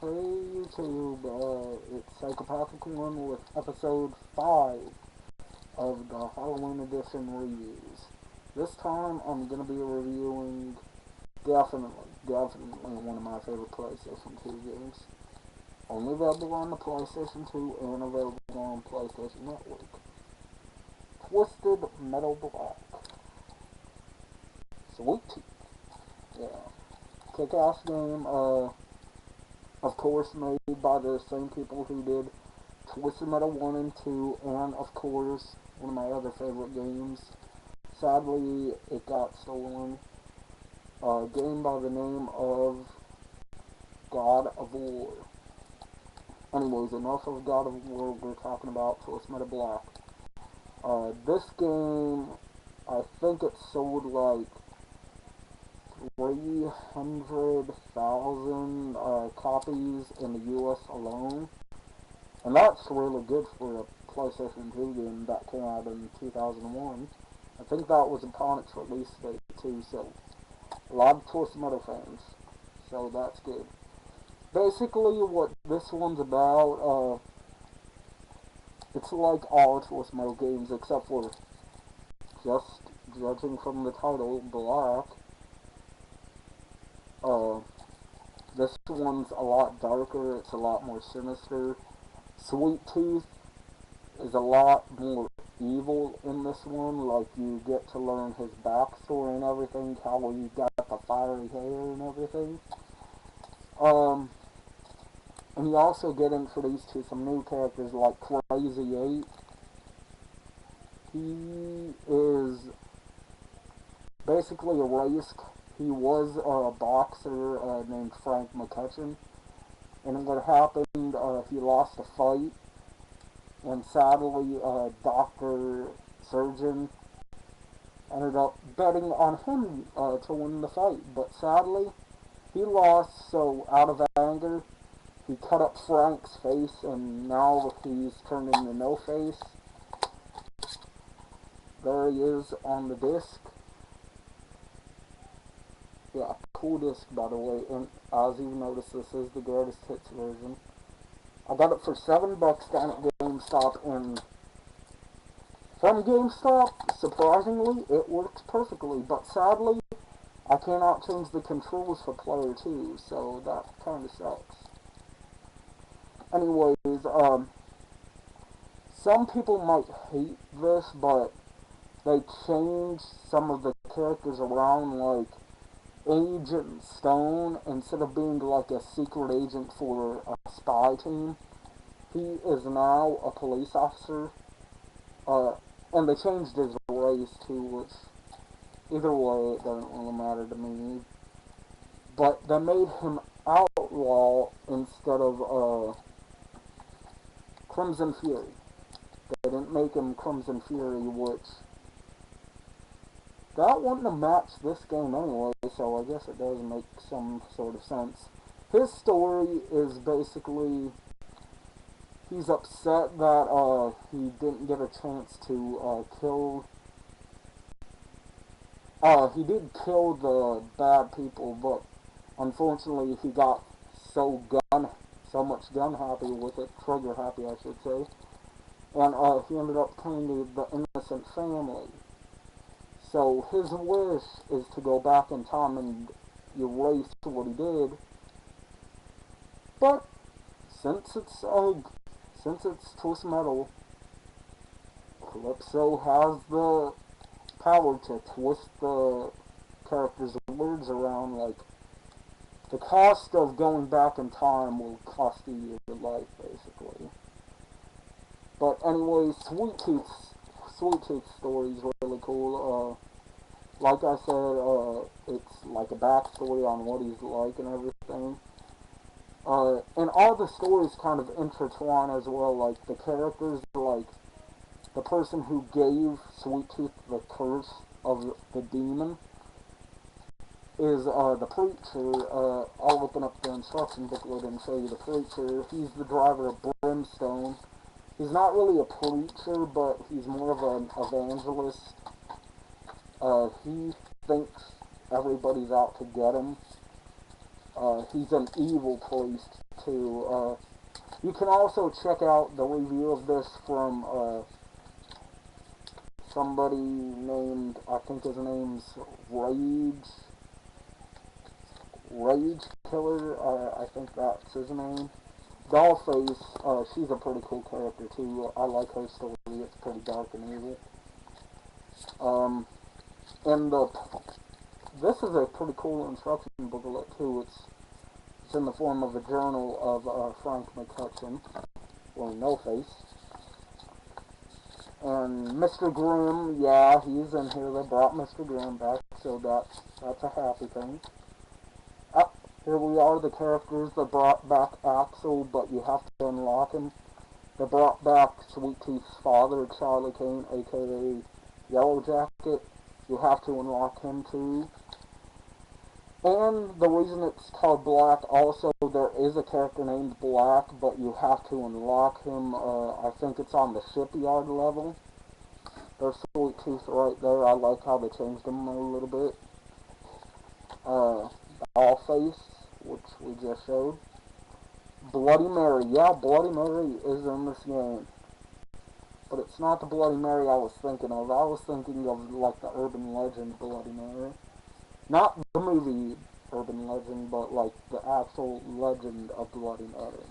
Hey YouTube, it's Psychopathic One with episode 5 of the Halloween edition reviews. This time I'm going to be reviewing definitely one of my favorite PlayStation 2 games. Only available on the PlayStation 2 and available on PlayStation Network. Twisted Metal Black. Sweet. Yeah. Kick-ass game, of course made by the same people who did Twisted Metal 1 and 2, and of course, one of my other favorite games. Sadly, it got stolen. A game by the name of God of War. Anyways, enough of God of War, we're talking about Twisted Metal Black. This game, I think it sold like 300,000 copies in the US alone. And that's really good for a PlayStation 2 game that came out in 2001. I think that was upon its release date too, so a lot of Twisted Metal fans. So that's good. Basically what this one's about, it's like all Twisted Metal games except for, just judging from the title, Black. This one's a lot darker, it's a lot more sinister. Sweet Tooth is a lot more evil in this one. Like, you get to learn his backstory and everything, how he got the fiery hair and everything. And you also get introduced to some new characters like Crazy 8. He is basically erased. He was a boxer named Frank McCutcheon. And what happened, he lost a fight, and sadly, Dr. Surgeon ended up betting on him to win the fight. But sadly, he lost, so out of anger, he cut up Frank's face, and now he's turned into no face. There he is on the disc. Yeah, cool disc, by the way, and as you notice, this is the greatest hits version. I got it for $7 down at GameStop, and from GameStop, surprisingly, it works perfectly, but sadly, I cannot change the controls for player 2, so that kinda sucks. Anyways, some people might hate this, but they changed some of the characters around, like Agent Stone, instead of being like a secret agent for a spy team, he is now a police officer. And they changed his race too, which either way it doesn't really matter to me. But they made him outlaw instead of Crimson Fury. They didn't make him Crimson Fury, which that wouldn't have matched this game anyway, so I guess it does make some sort of sense. His story is basically, he's upset that he didn't get a chance to kill. He did kill the bad people, but unfortunately he got so much gun happy with it, trigger happy I should say, and he ended up killing the innocent family. So his wish is to go back in time and erase what he did. But since it's Twisted Metal, Calypso has the power to twist the characters' words around. Like, the cost of going back in time will cost you your life, basically. But anyways, Sweet Tooth's story is really cool. Like I said, it's like a backstory on what he's like and everything. And all the stories kind of intertwine as well. Like, the characters, like the person who gave Sweet Tooth the curse of the demon is the preacher. I'll open up the instruction booklet and show you the preacher. He's the driver of Brimstone. He's not really a preacher, but he's more of an evangelist. He thinks everybody's out to get him. He's an evil priest, too. You can also check out the review of this from somebody named, I think his name's Rage Killer, I think that's his name. Dollface, she's a pretty cool character too. I like her story. It's pretty dark and evil. And this is a pretty cool instruction booklet too. It's in the form of a journal of Frank McCutcheon, or No Face. And Mr. Grimm, yeah, he's in here. They brought Mr. Grimm back, so that's a happy thing. Here we are, the characters that brought back Axel, but you have to unlock him. They brought back Sweet Tooth's father, Charlie Kane, aka Yellow Jacket. You have to unlock him too. And the reason it's called Black, also, there is a character named Black, but you have to unlock him. I think it's on the shipyard level. There's Sweet Tooth right there. I like how they changed him a little bit. Dollface, which we just showed. Bloody Mary. Yeah, Bloody Mary is in this game. But it's not the Bloody Mary I was thinking of. I was thinking of, like, the urban legend Bloody Mary. Not the movie Urban Legend, but, like, the actual legend of Bloody Mary.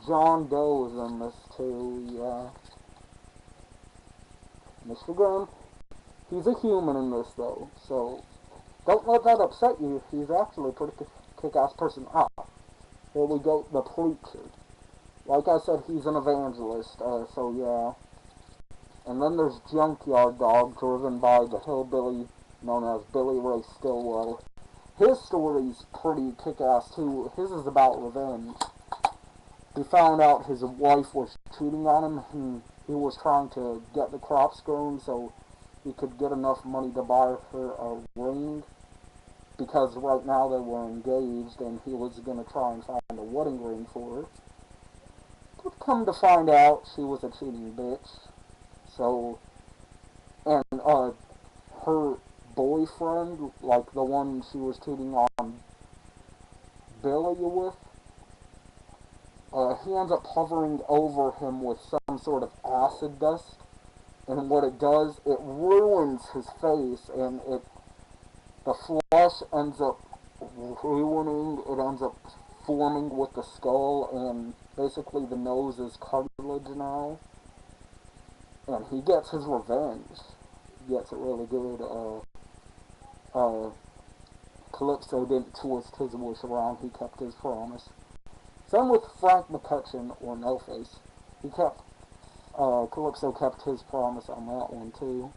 John Doe is in this, too, yeah. Mr. Grimm. He's a human in this, though, so don't let that upset you. He's actually a pretty kick-ass person. Here we go, the preacher. Like I said, he's an evangelist, so yeah. And then there's Junkyard Dog, driven by the hillbilly known as Billy Ray Stillwell. His story's pretty kick-ass, too. His is about revenge. He found out his wife was cheating on him. He was trying to get the crops grown so he could get enough money to buy her a ring, because right now they were engaged and he was going to try and find a wedding ring for her. But come to find out, she was a cheating bitch. So, and her boyfriend, like the one she was cheating on Billy with, he ends up hovering over him with some sort of acid dust. And what it does, it ruins his face, and the flesh ends up ruining, it ends up forming with the skull, and basically the nose is cartilage now. And he gets his revenge. He gets it really good. Calypso didn't twist his wish around, he kept his promise. Same with Frank McCutcheon, or No Face. Calypso kept his promise on that one too.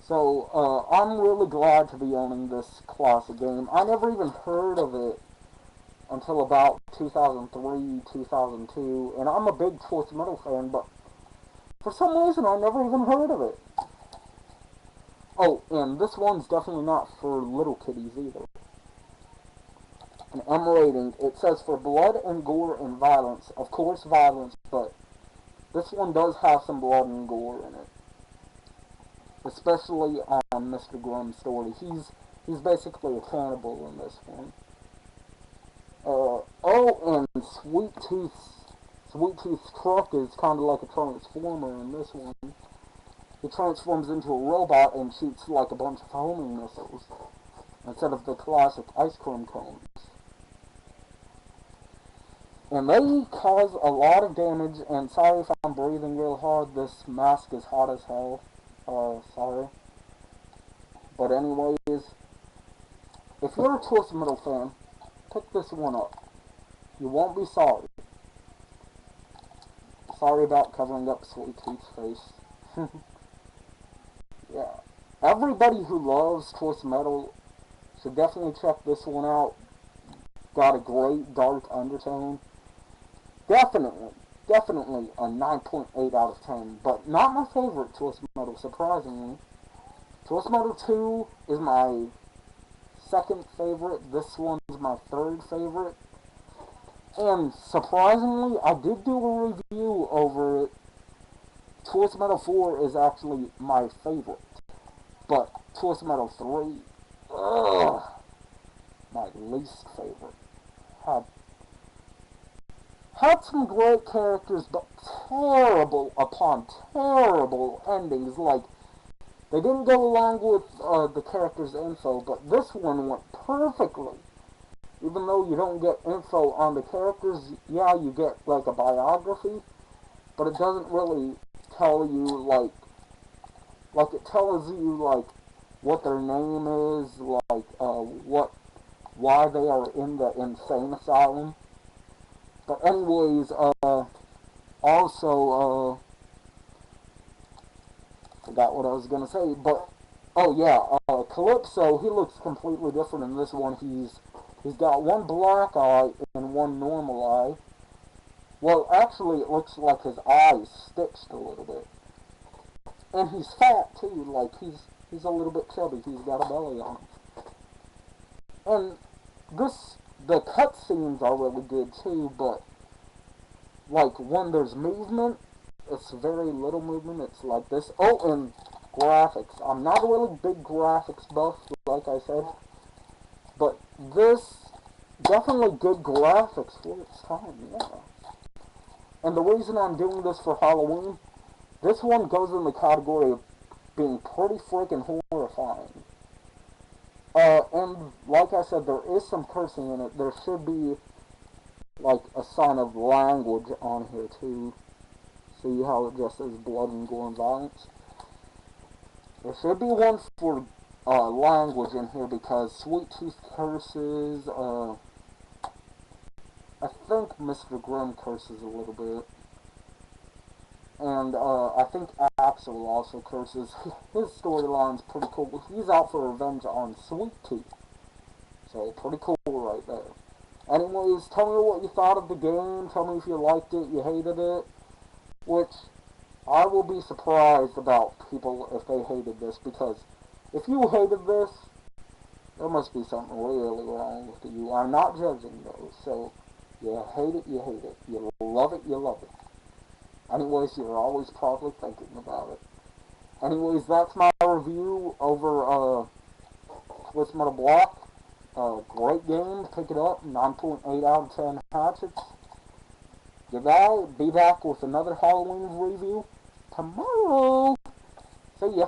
So, I'm really glad to be owning this classic game. I never even heard of it until about 2003, 2002, and I'm a big Twist Metal fan, but for some reason I never even heard of it. Oh, and this one's definitely not for little kiddies either. An M rating, it says for blood and gore and violence. Of course violence, but this one does have some blood and gore in it. Especially on Mr. Grimm's story. He's basically a cannibal in this one. Oh, and Sweet Tooth's truck is kind of like a transformer in this one. He transforms into a robot and shoots like a bunch of homing missiles instead of the classic ice cream cones. And they cause a lot of damage, and sorry if I'm breathing real hard, this mask is hot as hell. Sorry. But anyways, if you're a Twist Metal fan, pick this one up. You won't be sorry. Sorry about covering up Sweet Tooth's face. Yeah. Everybody who loves Twist Metal should definitely check this one out. Got a great dark undertone. Definitely a 9.8 out of 10, but not my favorite Twist Metal, surprisingly. Twist Metal 2 is my second favorite, this one's my third favorite, and surprisingly, I did do a review over it. Twist Metal 4 is actually my favorite, but Twist Metal 3, ugh. my least favorite. Had had some great characters, but terrible upon terrible endings. Like, they didn't go along with the character's info, but this one went perfectly. Even though you don't get info on the characters, yeah, you get like a biography, but it doesn't really tell you like it tells you like what their name is, like why they are in the insane asylum. But anyways, also forgot what I was gonna say, but oh yeah, Calypso, he looks completely different in this one. He's got one black eye and one normal eye. Well, actually, it looks like his eyes stitched a little bit, and he's fat too. Like he's a little bit chubby. He's got a belly on him, and the cutscenes are really good too. But like when there's movement, it's very little movement. It's like this. Oh, and graphics. I'm not a really big graphics buff, like I said, but this definitely good graphics for its time. Yeah. And the reason I'm doing this for Halloween, this one goes in the category of being pretty freaking horrifying. And like I said, there is some cursing in it. There should be like a sign of language on here too. See how it just says blood and gore and violence? There should be one for language in here because Sweet Tooth curses, I think Mr. Grimm curses a little bit. And I think Axel also curses. His storyline's pretty cool. He's out for revenge on Sweet Tooth. So pretty cool right there. Anyways, tell me what you thought of the game. Tell me if you liked it, you hated it. Which I will be surprised about people if they hated this, because if you hated this, there must be something really wrong with you. I'm not judging though, so you hate it, you hate it. You love it, you love it. Anyways, you're always probably thinking about it. Anyways, that's my review over Swiss Metal Block. Great game, pick it up, 9.8 out of 10 hatchets. Goodbye, be back with another Halloween review tomorrow. See ya.